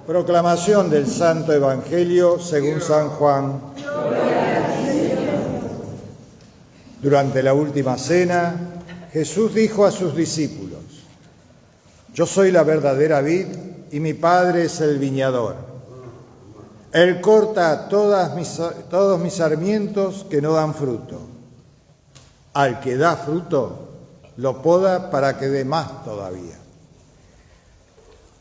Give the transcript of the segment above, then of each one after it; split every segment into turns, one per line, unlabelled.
Proclamación del Santo Evangelio según San Juan. Durante la última cena, Jesús dijo a sus discípulos: Yo soy la verdadera vid y mi Padre es el viñador. Él corta todos mis sarmientos que no dan fruto. Al que da fruto, lo poda para que dé más todavía.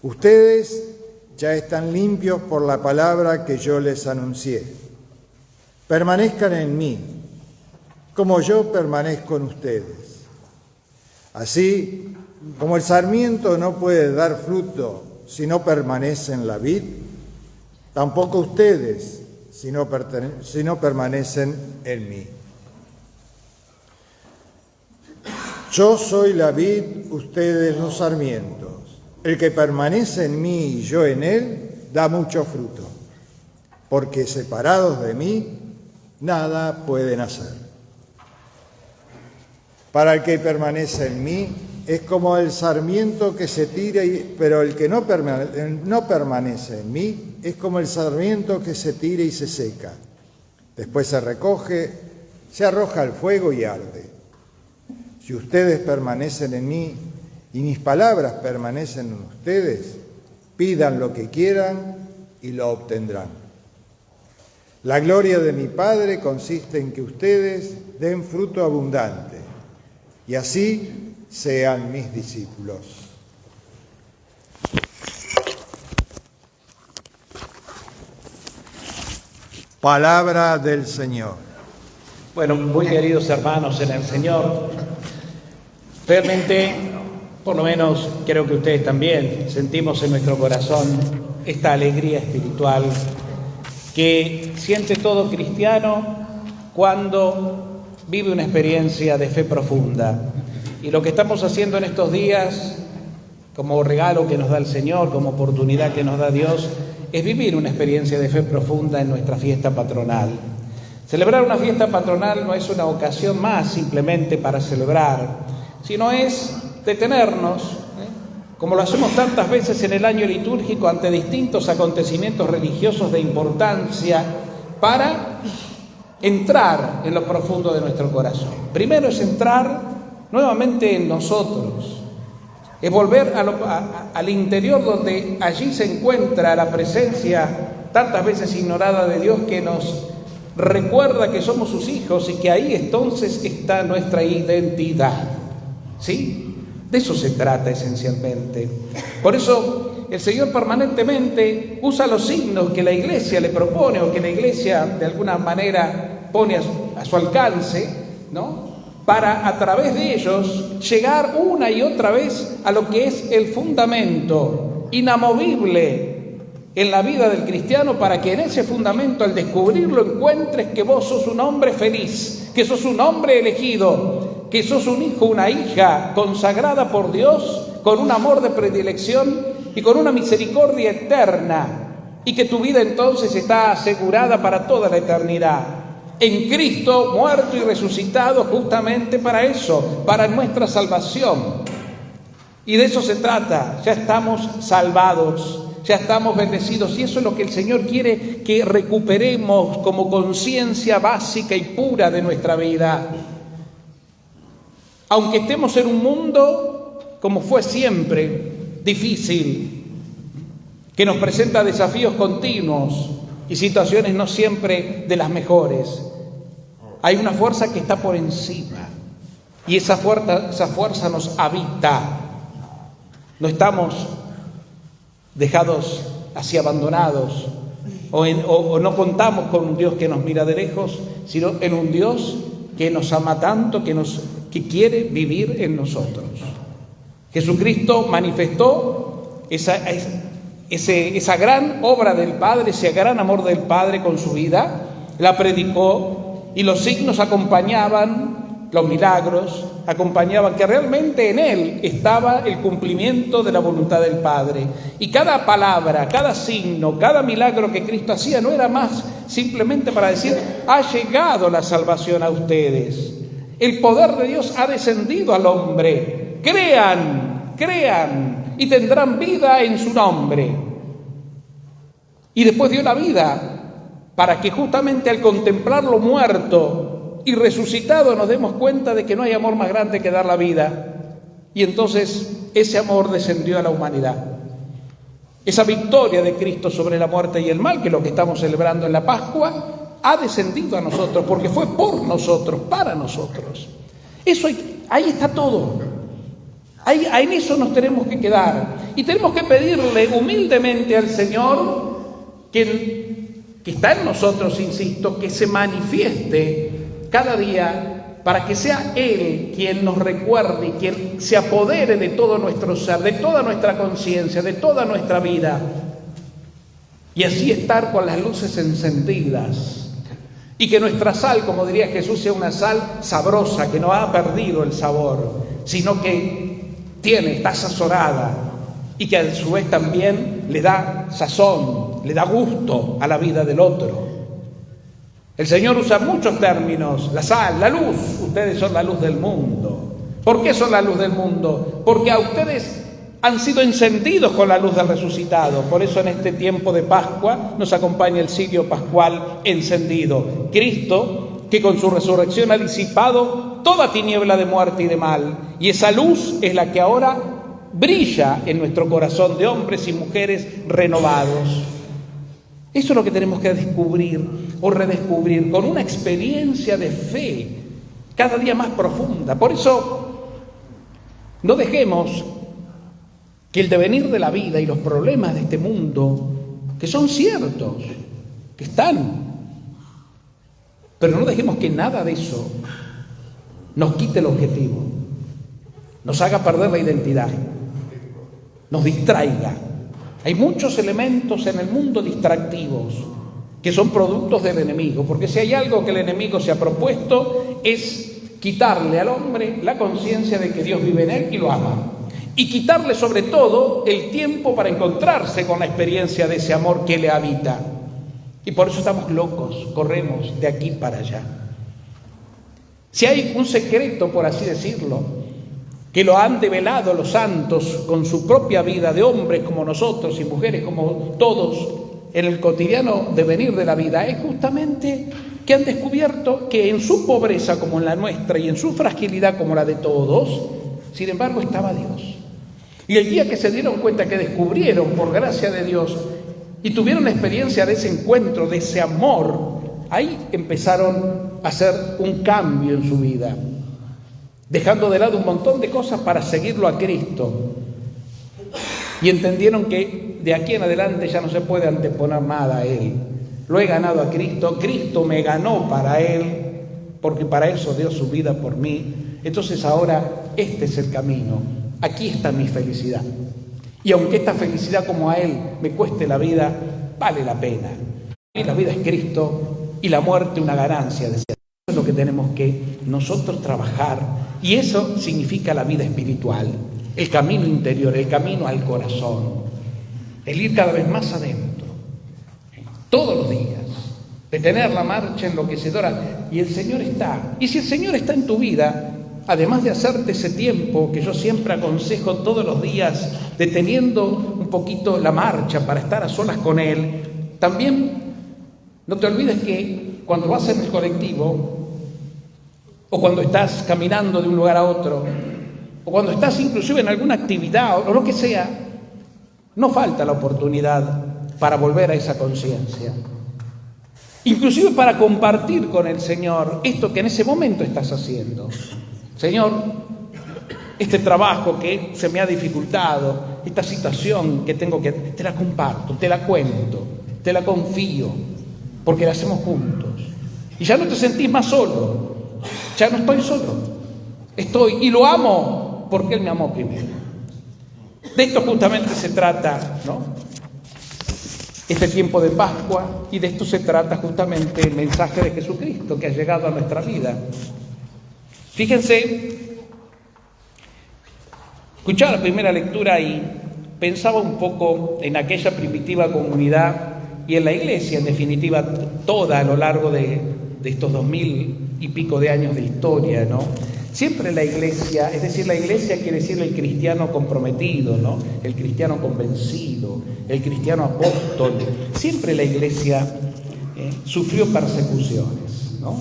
Ustedes ya están limpios por la palabra que yo les anuncié. Permanezcan en mí, como yo permanezco en ustedes. Así como el sarmiento no puede dar fruto si no permanece en la vid, tampoco ustedes si no permanecen en mí. Yo soy la vid, ustedes los sarmientos. El que permanece en mí y yo en él, da mucho fruto, porque separados de mí, nada pueden hacer. Para el que permanece en mí, es como el sarmiento que se tira, pero el que no permanece en mí, es como el sarmiento que se tira y se seca. Después se recoge, se arroja al fuego y arde. Si ustedes permanecen en mí y mis palabras permanecen en ustedes, pidan lo que quieran y lo obtendrán. La gloria de mi Padre consiste en que ustedes den fruto abundante y así sean mis discípulos. Palabra del Señor.
Bueno, muy queridos hermanos en el Señor, realmente, por lo menos creo que ustedes también sentimos en nuestro corazón esta alegría espiritual que siente todo cristiano cuando vive una experiencia de fe profunda. Y lo que estamos haciendo en estos días, como regalo que nos da el Señor, como oportunidad que nos da Dios, es vivir una experiencia de fe profunda en nuestra fiesta patronal. Celebrar una fiesta patronal no es una ocasión más simplemente para celebrar, sino es detenernos, como lo hacemos tantas veces en el año litúrgico ante distintos acontecimientos religiosos de importancia, para entrar en lo profundo de nuestro corazón. Primero es entrar nuevamente en nosotros, es volver al interior donde allí se encuentra la presencia tantas veces ignorada de Dios, que nos recuerda que somos sus hijos y que ahí entonces está nuestra identidad. ¿Sí? De eso se trata esencialmente. Por eso el Señor permanentemente usa los signos que la Iglesia le propone o que la Iglesia de alguna manera pone a su alcance, ¿no? Para a través de ellos llegar una y otra vez a lo que es el fundamento inamovible en la vida del cristiano, para que en ese fundamento, al descubrirlo, encuentres que vos sos un hombre feliz, que sos un hombre elegido, que sos un hijo, una hija consagrada por Dios, con un amor de predilección y con una misericordia eterna, y que tu vida entonces está asegurada para toda la eternidad. En Cristo, muerto y resucitado justamente para eso, para nuestra salvación. Y de eso se trata, ya estamos salvados, ya estamos bendecidos, y eso es lo que el Señor quiere que recuperemos como conciencia básica y pura de nuestra vida. Aunque estemos en un mundo, como fue siempre, difícil, que nos presenta desafíos continuos y situaciones no siempre de las mejores, hay una fuerza que está por encima, y esa fuerza nos habita. No estamos dejados así abandonados, o no contamos con un Dios que nos mira de lejos, sino en un Dios que nos ama tanto, que quiere vivir en nosotros. Jesucristo manifestó esa gran obra del Padre, ese gran amor del Padre con su vida, la predicó, y los signos acompañaban, los milagros acompañaban, que realmente en Él estaba el cumplimiento de la voluntad del Padre. Y cada palabra, cada signo, cada milagro que Cristo hacía no era más simplemente para decir: ha llegado la salvación a ustedes. El poder de Dios ha descendido al hombre. Crean y tendrán vida en su nombre. y después dio la vida para que justamente al contemplarlo muerto y resucitado nos demos cuenta de que no hay amor más grande que dar la vida. Y entonces ese amor descendió a la humanidad. Esa victoria de Cristo sobre la muerte y el mal, que es lo que estamos celebrando en la Pascua, ha descendido a nosotros porque fue por nosotros, para nosotros. Eso ahí está todo. En eso nos tenemos que quedar. Y tenemos que pedirle humildemente al Señor que está en nosotros, insisto, que se manifieste cada día para que sea Él quien nos recuerde y quien se apodere de todo nuestro ser, de toda nuestra conciencia, de toda nuestra vida. Y así estar con las luces encendidas. Y que nuestra sal, como diría Jesús, sea una sal sabrosa, que no ha perdido el sabor, sino que está sazonada y que a su vez también le da sazón, le da gusto a la vida del otro. El Señor usa muchos términos: la sal, la luz. Ustedes son la luz del mundo. ¿Por qué son la luz del mundo? Porque a ustedes han sido encendidos con la luz del resucitado. Por eso en este tiempo de Pascua nos acompaña el cirio pascual encendido. Cristo, que con su resurrección ha disipado toda tiniebla de muerte y de mal. Y esa luz es la que ahora brilla en nuestro corazón de hombres y mujeres renovados. Eso es lo que tenemos que descubrir o redescubrir con una experiencia de fe cada día más profunda. Por eso no dejemos que el devenir de la vida y los problemas de este mundo, que son ciertos, que están, pero no dejemos que nada de eso nos quite el objetivo, nos haga perder la identidad, nos distraiga. Hay muchos elementos en el mundo distractivos que son productos del enemigo, porque si hay algo que el enemigo se ha propuesto es quitarle al hombre la conciencia de que Dios vive en él y lo ama, y quitarle sobre todo el tiempo para encontrarse con la experiencia de ese amor que le habita. Y por eso estamos locos, corremos de aquí para allá. Si hay un secreto, por así decirlo, que lo han develado los santos con su propia vida, de hombres como nosotros y mujeres como todos, en el cotidiano devenir de la vida, es justamente que han descubierto que en su pobreza como en la nuestra y en su fragilidad como la de todos, sin embargo estaba Dios. Y el día que se dieron cuenta, que descubrieron por gracia de Dios y tuvieron la experiencia de ese encuentro, de ese amor, ahí empezaron a hacer un cambio en su vida, dejando de lado un montón de cosas para seguirlo a Cristo. Y entendieron que de aquí en adelante ya no se puede anteponer nada a Él. Lo he ganado a Cristo, Cristo me ganó para Él, porque para eso dio su vida por mí. Entonces ahora este es el camino, aquí está mi felicidad. Y aunque esta felicidad como a Él me cueste la vida, vale la pena. Y la vida es Cristo y la muerte una ganancia, decía. Eso es lo que tenemos que nosotros trabajar. Y eso significa la vida espiritual, el camino interior, el camino al corazón, el ir cada vez más adentro, todos los días, de tener la marcha enloquecedora. Y el Señor está. Y si el Señor está en tu vida, además de hacerte ese tiempo que yo siempre aconsejo todos los días, deteniendo un poquito la marcha para estar a solas con Él, también no te olvides que cuando vas en el colectivo, o cuando estás caminando de un lugar a otro, o cuando estás inclusive en alguna actividad o lo que sea, no falta la oportunidad para volver a esa conciencia. Inclusive para compartir con el Señor esto que en ese momento estás haciendo. Señor, este trabajo que se me ha dificultado, esta situación que tengo que... Te la comparto, te la cuento, te la confío, porque la hacemos juntos. Y ya no te sentís más solo, ya no estoy solo, estoy y lo amo porque Él me amó primero. De esto justamente se trata, ¿no? Este tiempo de Pascua, y de esto se trata justamente el mensaje de Jesucristo que ha llegado a nuestra vida. Fíjense, escuchaba la primera lectura y pensaba un poco en aquella primitiva comunidad y en la iglesia, en definitiva, toda a lo largo de estos 2000 y pico de años de historia, ¿no? Siempre la iglesia, es decir, la iglesia quiere decir el cristiano comprometido, ¿no? El cristiano convencido, el cristiano apóstol. Siempre la iglesia sufrió persecuciones, ¿no?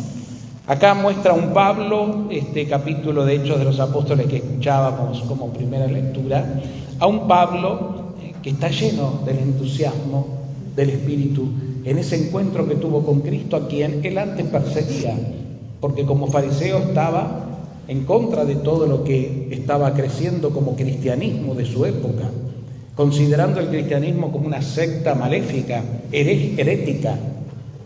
Acá muestra un Pablo, este capítulo de Hechos de los Apóstoles que escuchábamos como primera lectura, a un Pablo que está lleno del entusiasmo del Espíritu en ese encuentro que tuvo con Cristo, a quien él antes perseguía, porque como fariseo estaba en contra de todo lo que estaba creciendo como cristianismo de su época, considerando el cristianismo como una secta maléfica, herética,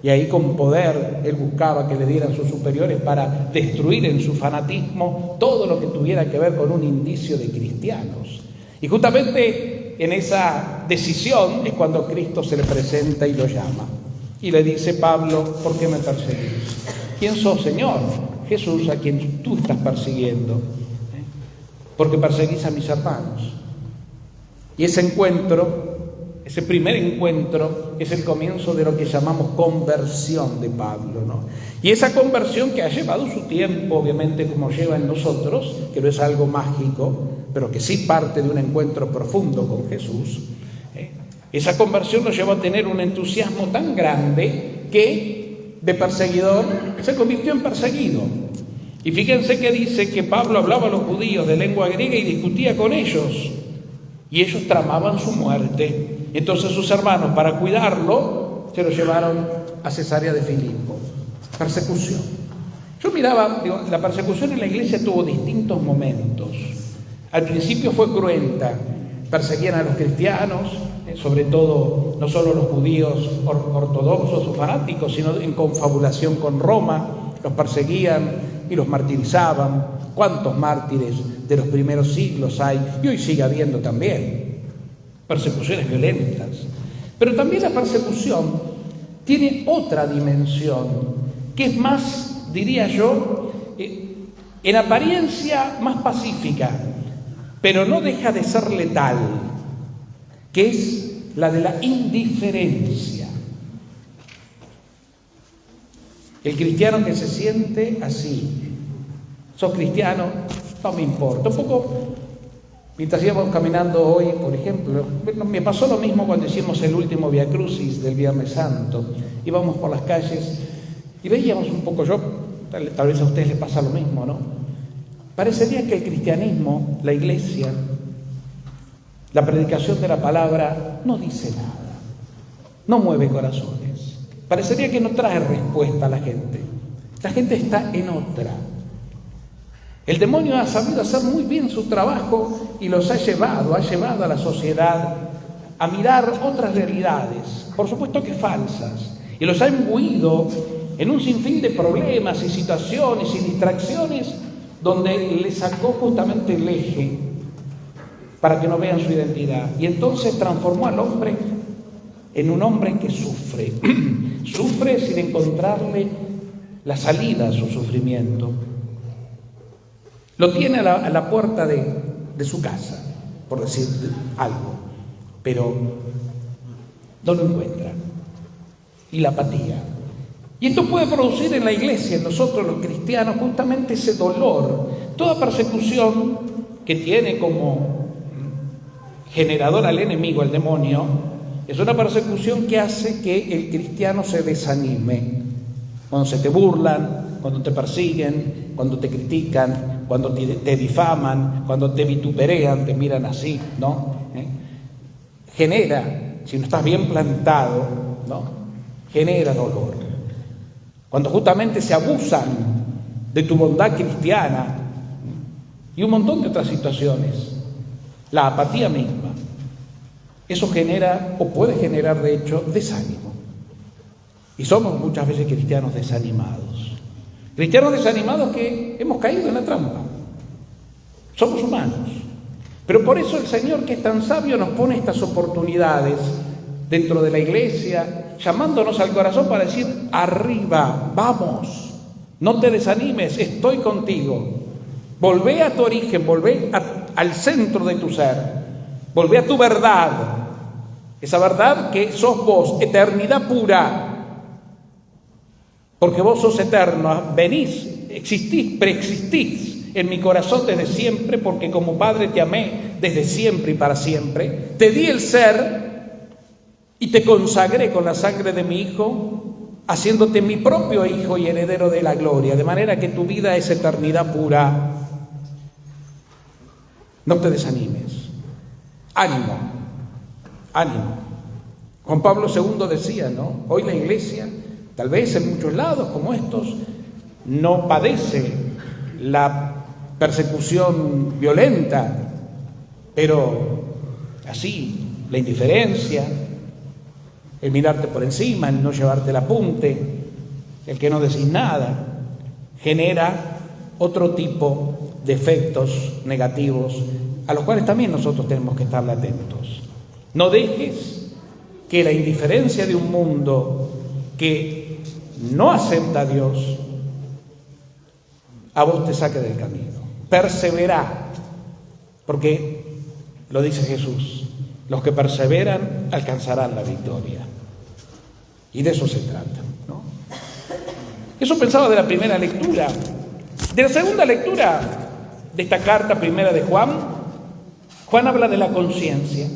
y ahí con poder él buscaba que le dieran sus superiores para destruir en su fanatismo todo lo que tuviera que ver con un indicio de cristianos. Y justamente en esa decisión es cuando Cristo se le presenta y lo llama. Y le dice: Pablo, ¿por qué me perseguís? ¿Quién sos, Señor? Jesús, a quien tú estás persiguiendo, porque perseguís a mis hermanos. Y ese encuentro, ese primer encuentro, es el comienzo de lo que llamamos conversión de Pablo, ¿no? Y esa conversión que ha llevado su tiempo, obviamente, como lleva en nosotros, que no es algo mágico, pero que sí parte de un encuentro profundo con Jesús. Esa conversión nos llevó a tener un entusiasmo tan grande que de perseguidor se convirtió en perseguido. Y fíjense que dice que Pablo hablaba a los judíos de lengua griega y discutía con ellos, y ellos tramaban su muerte. Entonces sus hermanos, para cuidarlo, se lo llevaron a Cesarea de Filipo. Persecución. Yo miraba, la persecución en la iglesia tuvo distintos momentos. Al principio fue cruenta, perseguían a los cristianos, sobre todo no solo los judíos ortodoxos o fanáticos, sino en confabulación con Roma, los perseguían y los martirizaban. ¿Cuántos mártires de los primeros siglos hay? Y hoy sigue habiendo también persecuciones violentas. Pero también la persecución tiene otra dimensión, que es más, diría yo, en apariencia más pacífica, pero no deja de ser letal, que es la de la indiferencia. El cristiano que se siente así: sos cristiano, no me importa. Un poco, mientras íbamos caminando hoy, por ejemplo, me pasó lo mismo cuando hicimos el último Via Crucis del Viernes Santo. Íbamos por las calles y veíamos un poco, tal vez a ustedes les pasa lo mismo, ¿no? Parecería que el cristianismo, la iglesia, la predicación de la palabra no dice nada, no mueve corazones. Parecería que no trae respuesta a la gente. La gente está en otra. El demonio ha sabido hacer muy bien su trabajo y los ha llevado a la sociedad a mirar otras realidades, por supuesto que falsas, y los ha imbuido en un sinfín de problemas y situaciones y distracciones donde le sacó justamente el eje para que no vean su identidad. Y entonces transformó al hombre en un hombre que sufre. Sufre sin encontrarle la salida a su sufrimiento. Lo tiene a la puerta de su casa, por decir algo, pero no lo encuentra. Y la apatía. Y esto puede producir en la iglesia, en nosotros los cristianos, justamente ese dolor. Toda persecución que tiene como generador al enemigo, al demonio, es una persecución que hace que el cristiano se desanime. Cuando se te burlan, cuando te persiguen, cuando te critican, cuando te difaman, cuando te vituperean, te miran así, ¿no? Genera, si no estás bien plantado, ¿no? Genera dolor. Cuando justamente se abusan de tu bondad cristiana y un montón de otras situaciones, la apatía misma, eso genera o puede generar de hecho desánimo. Y somos muchas veces cristianos desanimados. Cristianos desanimados que hemos caído en la trampa. Somos humanos. Pero por eso el Señor, que es tan sabio, nos pone estas oportunidades dentro de la iglesia, llamándonos al corazón para decir: arriba, vamos, no te desanimes, estoy contigo. Volvé a tu origen, volvé al centro de tu ser, volvé a tu verdad, esa verdad que sos vos, eternidad pura, porque vos sos eterno, venís, existís, preexistís en mi corazón desde siempre, porque como Padre te amé desde siempre y para siempre. Te di el ser y te consagré con la sangre de mi Hijo, haciéndote mi propio Hijo y heredero de la gloria, de manera que tu vida es eternidad pura. No te desanimes. Ánimo, ánimo. Juan Pablo II decía, ¿no? Hoy la Iglesia, tal vez en muchos lados como estos, no padece la persecución violenta, pero así, la indiferencia, el mirarte por encima, el no llevarte el apunte, el que no decís nada, genera otro tipo de efectos negativos a los cuales también nosotros tenemos que estar atentos. No dejes que la indiferencia de un mundo que no acepta a Dios a vos te saque del camino. Persevera, porque lo dice Jesús, los que perseveran alcanzarán la victoria. Y de eso se trata, ¿no? Eso pensaba de la primera lectura. De la segunda lectura de esta carta primera de Juan, Juan habla de la conciencia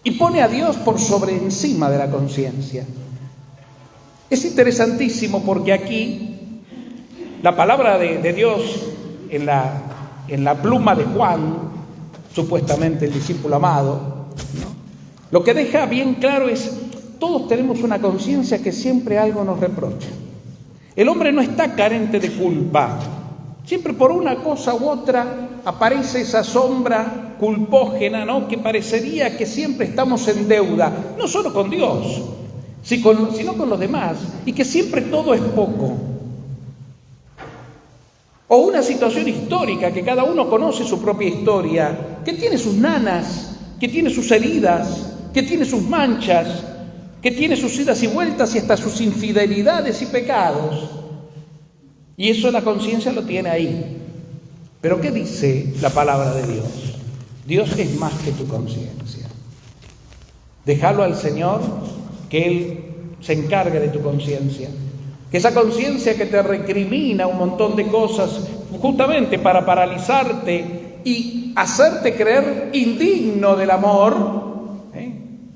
y pone a Dios por sobre encima de la conciencia. Es interesantísimo porque aquí la palabra de Dios en la pluma de Juan, supuestamente el discípulo amado, ¿no? Lo que deja bien claro es, todos tenemos una conciencia que siempre algo nos reprocha. El hombre no está carente de culpa. Siempre por una cosa u otra aparece esa sombra culpógena, ¿no? Que parecería que siempre estamos en deuda, no solo con Dios, sino con los demás, y que siempre todo es poco. O una situación histórica, que cada uno conoce su propia historia, que tiene sus nanas, que tiene sus heridas, que tiene sus manchas, que tiene sus idas y vueltas y hasta sus infidelidades y pecados. Y eso la conciencia lo tiene ahí. Pero ¿qué dice la palabra de Dios? Dios es más que tu conciencia. Déjalo al Señor, que Él se encargue de tu conciencia. Que esa conciencia que te recrimina un montón de cosas, justamente para paralizarte y hacerte creer indigno del amor,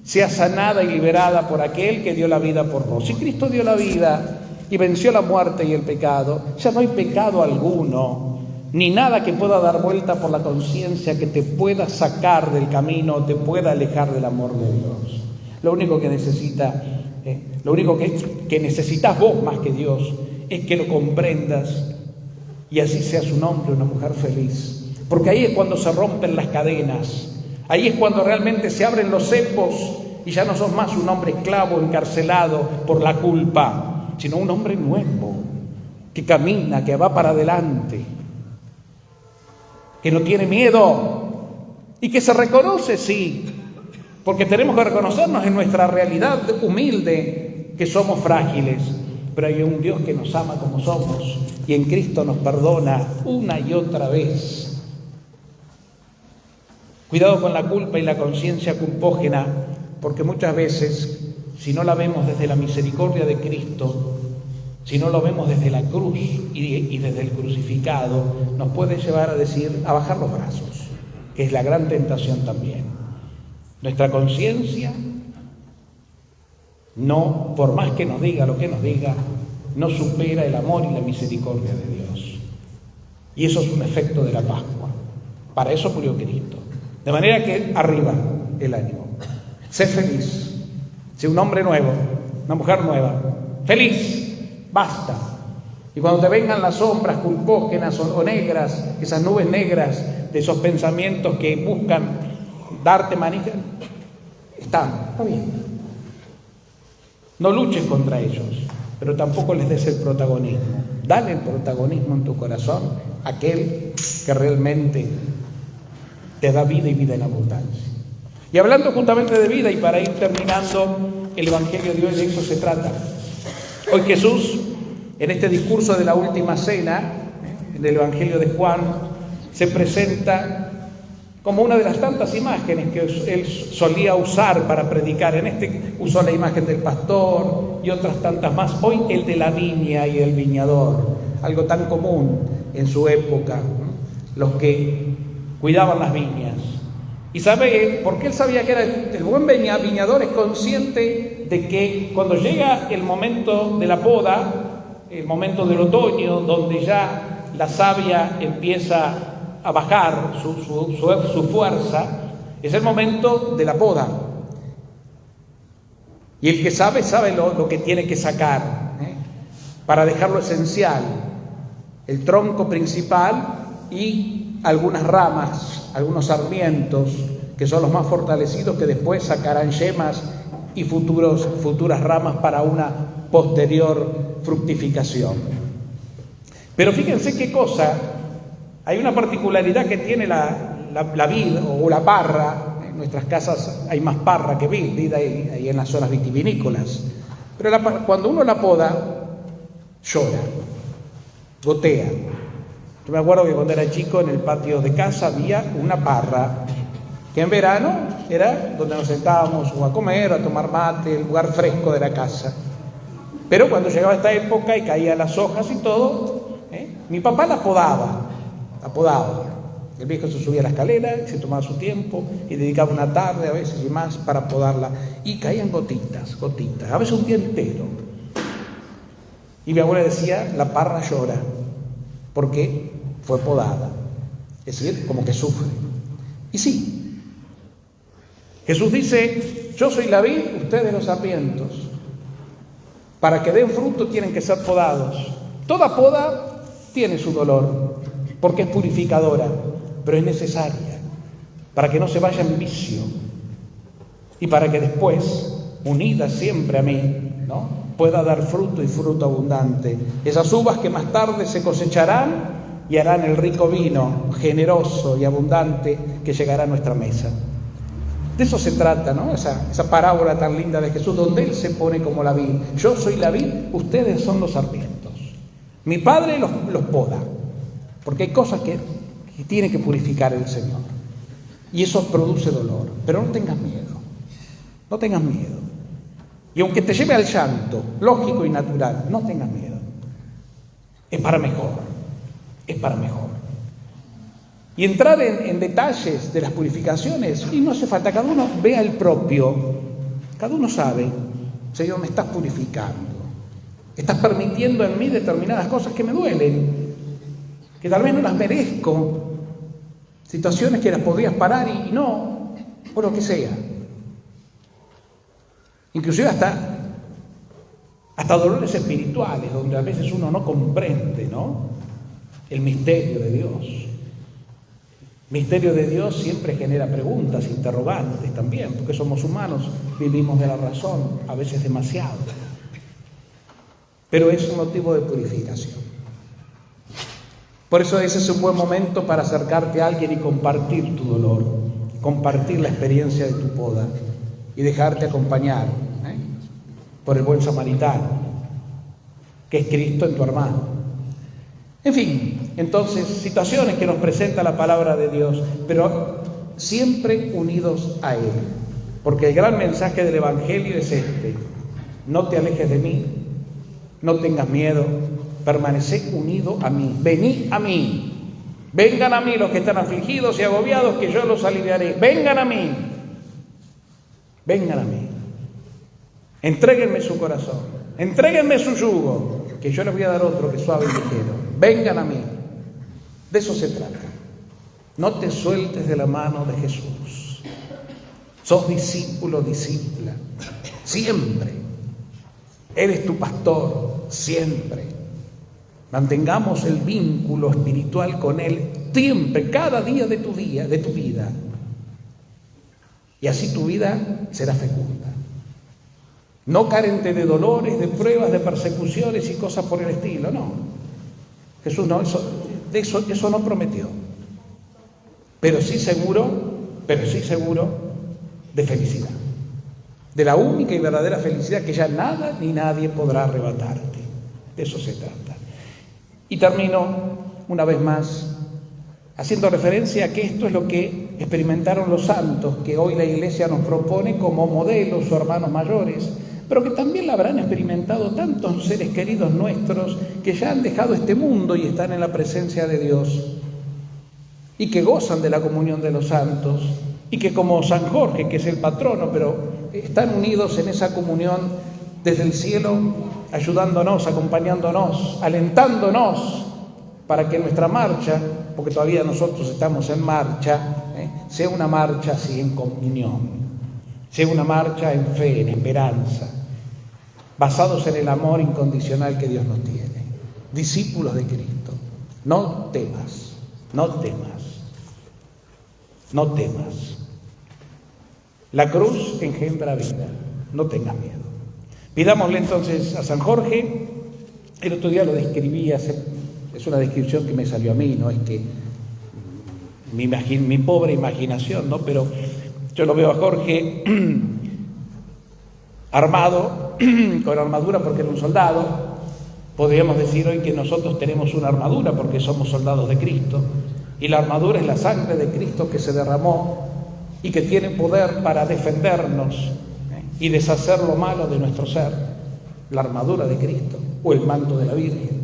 sea sanada y liberada por aquel que dio la vida por vos. Si Cristo dio la vida y venció la muerte y el pecado, ya no hay pecado alguno, ni nada que pueda dar vuelta por la conciencia que te pueda sacar del camino, te pueda alejar del amor de Dios. Lo único que necesitas vos más que Dios es que lo comprendas y así seas un hombre o una mujer feliz. Porque ahí es cuando se rompen las cadenas, ahí es cuando realmente se abren los cepos y ya no sos más un hombre esclavo encarcelado por la culpa, sino un hombre nuevo, que camina, que va para adelante, que no tiene miedo y que se reconoce, sí, porque tenemos que reconocernos en nuestra realidad humilde, que somos frágiles, pero hay un Dios que nos ama como somos y en Cristo nos perdona una y otra vez. Cuidado con la culpa y la conciencia culpógena, porque muchas veces, si no la vemos desde la misericordia de Cristo, si no lo vemos desde la cruz y desde el crucificado, nos puede llevar a bajar los brazos, que es la gran tentación también. Nuestra conciencia, no, por más que nos diga lo que nos diga, no supera el amor y la misericordia de Dios. Y eso es un efecto de la Pascua. Para eso murió Cristo. De manera que arriba el ánimo. Sé feliz. Sé un hombre nuevo, una mujer nueva. Feliz. Basta. Y cuando te vengan las sombras culpógenas o negras, esas nubes negras de esos pensamientos que buscan darte manija, está bien. No luches contra ellos, pero tampoco les des el protagonismo. Dale el protagonismo en tu corazón a aquel que realmente te da vida y vida en abundancia. Y hablando justamente de vida, y para ir terminando el Evangelio de hoy, de eso se trata. Hoy Jesús, en este discurso de la última cena, en el Evangelio de Juan, se presenta como una de las tantas imágenes que él solía usar para predicar. En este usó la imagen del pastor y otras tantas más. Hoy el de la viña y el viñador, algo tan común en su época, los que cuidaban las viñas. ¿Y sabe por qué él sabía que era el buen viñador? Es consciente de que cuando llega el momento de la poda, el momento del otoño, donde ya la savia empieza a bajar su fuerza, es el momento de la poda. Y el que sabe lo que tiene que sacar, para dejar lo esencial, el tronco principal y algunas ramas, algunos sarmientos, que son los más fortalecidos, que después sacarán yemas y futuras ramas para una posterior fructificación. Pero fíjense qué cosa, hay una particularidad que tiene la vid o la parra. En nuestras casas hay más parra que vid ahí en las zonas vitivinícolas. Pero cuando uno la poda, llora, gotea. Yo me acuerdo que cuando era chico en el patio de casa había una parra, que en verano era donde nos sentábamos o a comer o a tomar mate, el lugar fresco de la casa. Pero cuando llegaba esta época y caían las hojas y todo, mi papá la podaba. El viejo se subía a la escalera, se tomaba su tiempo y dedicaba una tarde a veces y más para podarla. Y caían gotitas, a veces un día entero. Y mi abuela decía, la parra llora, porque fue podada. Es decir, como que sufre. Y sí, Jesús dice, yo soy la vid, ustedes los sarmientos. Para que den fruto tienen que ser podados. Toda poda tiene su dolor, porque es purificadora, pero es necesaria para que no se vaya en vicio y para que después, unida siempre a mí, pueda dar fruto y fruto abundante. Esas uvas que más tarde se cosecharán y harán el rico vino generoso y abundante que llegará a nuestra mesa. De eso se trata, esa parábola tan linda de Jesús, donde Él se pone como la vid. Yo soy la vid, ustedes son los sarmientos. Mi Padre los poda, porque hay cosas que tiene que purificar el Señor. Y eso produce dolor. Pero no tengas miedo. Y aunque te lleve al llanto, lógico y natural, no tengas miedo. Es para mejor. Y entrar en detalles de las purificaciones, y no hace falta, cada uno vea el propio. Cada uno sabe, Señor, me estás purificando. Estás permitiendo en mí determinadas cosas que me duelen, que tal vez no las merezco, situaciones que las podrías parar y no, o lo que sea. Inclusive hasta dolores espirituales, donde a veces uno no comprende, el misterio de Dios. El misterio de Dios siempre genera preguntas, interrogantes también, porque somos humanos, vivimos de la razón, a veces demasiado. Pero es un motivo de purificación. Por eso ese es un buen momento para acercarte a alguien y compartir tu dolor, compartir la experiencia de tu poda y dejarte acompañar por el buen samaritano, que es Cristo en tu hermano. En fin, entonces, situaciones que nos presenta la palabra de Dios, pero siempre unidos a Él, porque el gran mensaje del Evangelio es este: no te alejes de mí, no tengas miedo, permanece unido a mí, venid a mí, vengan a mí los que están afligidos y agobiados, que yo los aliviaré, vengan a mí, entréguenme su corazón, entréguenme su yugo, que yo les voy a dar otro que es suave y ligero, vengan a mí. De eso se trata. No te sueltes de la mano de Jesús. Sos discípulo, discípula, siempre. Él es tu pastor, siempre. Mantengamos el vínculo espiritual con Él siempre, cada día de tu vida. Y así tu vida será fecunda. No carente de dolores, de pruebas, de persecuciones y cosas por el estilo, no. Jesús no, eso no prometió. Pero sí seguro de felicidad. De la única y verdadera felicidad que ya nada ni nadie podrá arrebatarte. De eso se trata. Y termino una vez más haciendo referencia a que esto es lo que experimentaron los santos, que hoy la Iglesia nos propone como modelos o hermanos mayores, pero que también la habrán experimentado tantos seres queridos nuestros que ya han dejado este mundo y están en la presencia de Dios, y que gozan de la comunión de los santos, y que como San Jorge, que es el patrono, pero están unidos en esa comunión desde el cielo, ayudándonos, acompañándonos, alentándonos para que nuestra marcha, porque todavía nosotros estamos en marcha, sea una marcha así en comunión, sea una marcha en fe, en esperanza, basados en el amor incondicional que Dios nos tiene, discípulos de Cristo. No temas, no temas, no temas. La cruz engendra vida, no tengas miedo. Pidámosle entonces a San Jorge. El otro día lo describí, es una descripción que me salió a mí, no es que mi pobre imaginación, ¿no? Pero yo lo veo a Jorge armado, con armadura porque era un soldado. Podríamos decir hoy que nosotros tenemos una armadura porque somos soldados de Cristo, y la armadura es la sangre de Cristo que se derramó y que tiene poder para defendernos y deshacer lo malo de nuestro ser. La armadura de Cristo o el manto de la Virgen.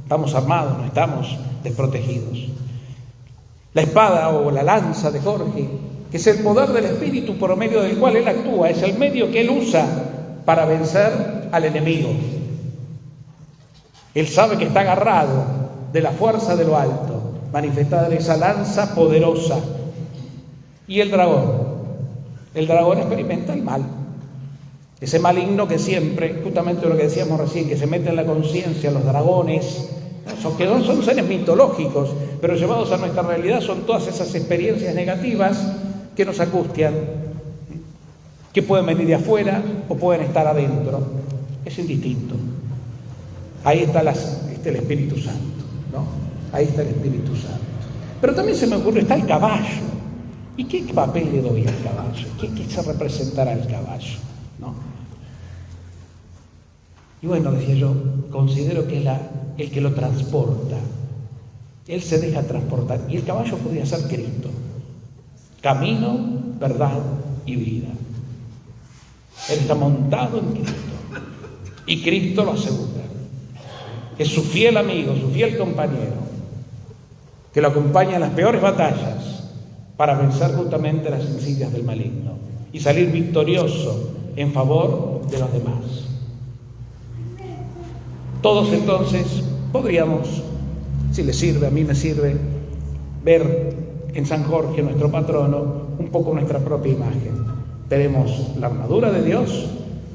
Estamos armados, no estamos desprotegidos. La espada o la lanza de Jorge, que es el poder del Espíritu por medio del cual él actúa, es el medio que él usa para vencer al enemigo. Él sabe que está agarrado de la fuerza de lo alto, manifestada en esa lanza poderosa. Y el dragón experimenta el mal. Ese maligno que siempre, justamente lo que decíamos recién, que se mete en la conciencia, los dragones, que no son seres mitológicos, pero llevados a nuestra realidad son todas esas experiencias negativas que nos angustian, que pueden venir de afuera o pueden estar adentro. Es indistinto. Ahí está el Espíritu Santo, ¿no? Ahí está el Espíritu Santo. Pero también se me ocurre, está el caballo. ¿Y qué papel le doy al caballo? ¿Qué se representará el caballo? ¿No? Y bueno, decía yo, considero que es el que lo transporta. Él se deja transportar. Y el caballo podría ser Cristo. Camino, verdad y vida. Él está montado en Cristo. Y Cristo lo asegura. Es su fiel amigo, su fiel compañero, que lo acompaña en las peores batallas para vencer justamente las insidias del maligno y salir victorioso en favor de los demás. Todos entonces podríamos, si le sirve, a mí me sirve, ver en San Jorge, nuestro patrono, un poco nuestra propia imagen. Tenemos la armadura de Dios,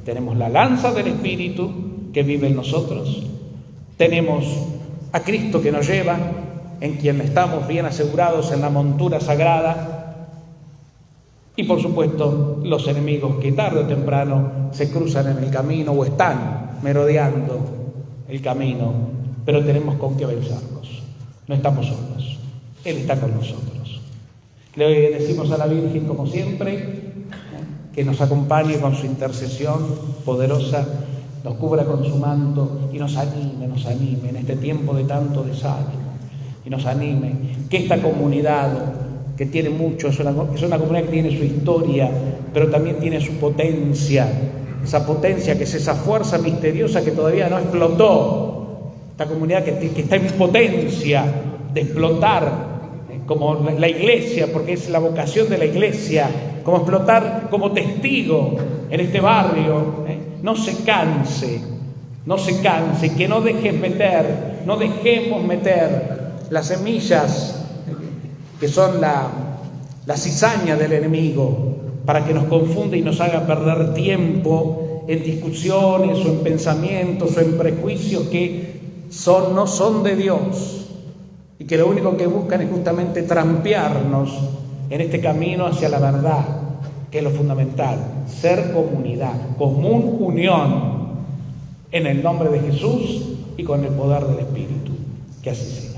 tenemos la lanza del Espíritu que vive en nosotros, tenemos a Cristo que nos lleva, en quien estamos bien asegurados en la montura sagrada, y por supuesto los enemigos que tarde o temprano se cruzan en el camino o están merodeando el camino, pero tenemos con qué vencerlos. No estamos solos, Él está con nosotros. Le decimos a la Virgen, como siempre, que nos acompañe con su intercesión poderosa, nos cubra con su manto y nos anime en este tiempo de tanto desánimo, y nos anime, que esta comunidad que tiene mucho, es una comunidad que tiene su historia, pero también tiene su potencia, esa potencia que es esa fuerza misteriosa que todavía no explotó, esta comunidad que está en potencia de explotar, como la iglesia, porque es la vocación de la iglesia, como explotar como testigo en este barrio. No se canse, que no dejemos meter las semillas que son la cizaña del enemigo para que nos confunda y nos haga perder tiempo en discusiones o en pensamientos o en prejuicios que no son de Dios y que lo único que buscan es justamente trampearnos en este camino hacia la verdad, que es lo fundamental, ser comunidad, común unión, en el nombre de Jesús y con el poder del Espíritu. Que así sea.